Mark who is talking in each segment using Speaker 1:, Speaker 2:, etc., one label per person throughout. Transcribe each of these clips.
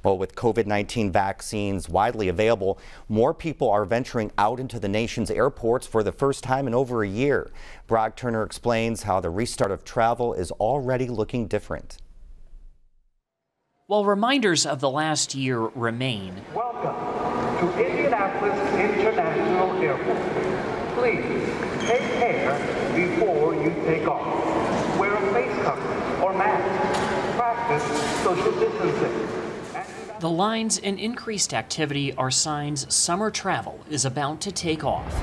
Speaker 1: Well, with COVID-19 vaccines widely available, more people are venturing out into the nation's airports for the first time in over a year. Brock Turner explains how the restart of travel is already looking different.
Speaker 2: While reminders of the last year remain,
Speaker 3: welcome to Indianapolis International Airport. Please take care before you take off. Wear a face covering or mask. Practice social distancing.
Speaker 2: The lines and increased activity are signs summer travel is about to take off.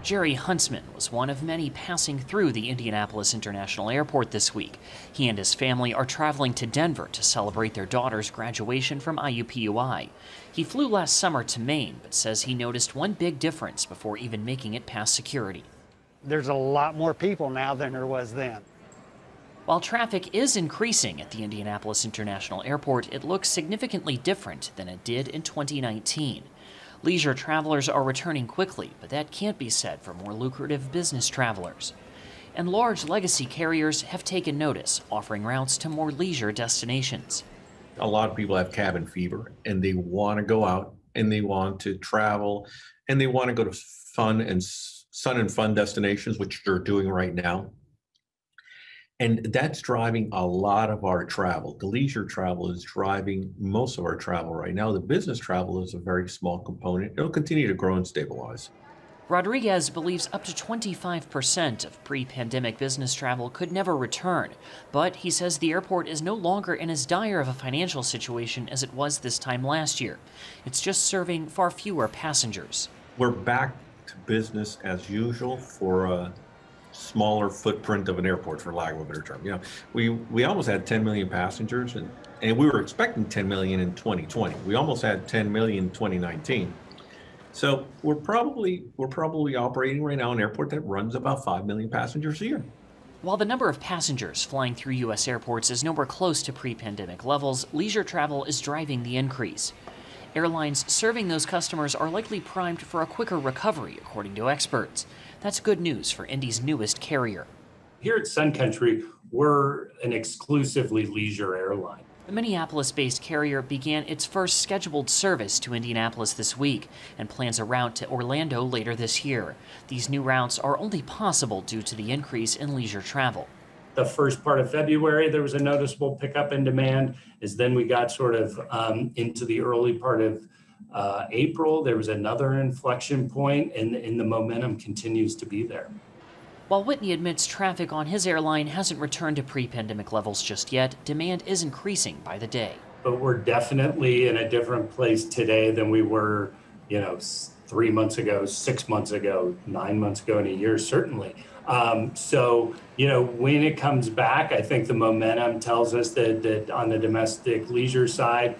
Speaker 2: Jerry Huntsman was one of many passing through the Indianapolis International Airport this week. He and his family are traveling to Denver to celebrate their daughter's graduation from IUPUI. He flew last summer to Maine, but says he noticed one big difference before even making it past security.
Speaker 4: There's a lot more people now than there was then.
Speaker 2: While traffic is increasing at the Indianapolis International Airport, it looks significantly different than it did in 2019. Leisure travelers are returning quickly, but that can't be said for more lucrative business travelers. And large legacy carriers have taken notice, offering routes to more leisure destinations.
Speaker 5: A lot of people have cabin fever, and they want to go out, and they want to travel, and they want to go to sun and fun destinations, which they're doing right now. And that's driving a lot of our travel. The leisure travel is driving most of our travel right now. The business travel is a very small component. It'll continue to grow and stabilize.
Speaker 2: Rodriguez believes up to 25% of pre-pandemic business travel could never return. But he says the airport is no longer in as dire of a financial situation as it was this time last year. It's just serving far fewer passengers.
Speaker 5: We're back to business as usual for a smaller footprint of an airport, for lack of a better term. You know, we almost had 10 million passengers, and we were expecting 10 million in 2020. We almost had 10 million in 2019. So we're probably operating right now an airport that runs about 5 million passengers a year.
Speaker 2: While the number of passengers flying through U.S. airports is nowhere close to pre-pandemic levels, leisure travel is driving the increase. Airlines serving those customers are likely primed for a quicker recovery, according to experts. That's good news for Indy's newest carrier.
Speaker 6: Here at Sun Country, we're an exclusively leisure airline.
Speaker 2: The Minneapolis-based carrier began its first scheduled service to Indianapolis this week and plans a route to Orlando later this year. These new routes are only possible due to the increase in leisure travel.
Speaker 6: The first part of February, there was a noticeable pickup in demand. As then we got sort of into the early part of April, there was another inflection point, and the momentum continues to be there.
Speaker 2: While Whitney admits traffic on his airline hasn't returned to pre-pandemic levels just yet, demand is increasing by the day.
Speaker 6: But we're definitely in a different place today than we were, 3 months ago, 6 months ago, 9 months ago, and a year, certainly. So, when it comes back, I think the momentum tells us that on the domestic leisure side,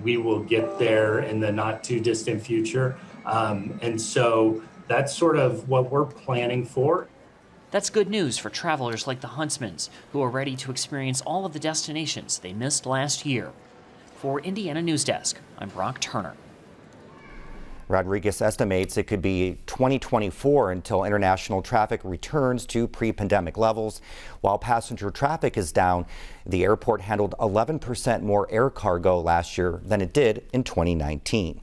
Speaker 6: we will get there in the not too distant future. And so that's sort of what we're planning for.
Speaker 2: That's good news for travelers like the Huntsmans, who are ready to experience all of the destinations they missed last year. For Indiana News Desk, I'm Brock Turner.
Speaker 1: Rodriguez estimates it could be 2024 until international traffic returns to pre-pandemic levels. While passenger traffic is down, the airport handled 11% more air cargo last year than it did in 2019.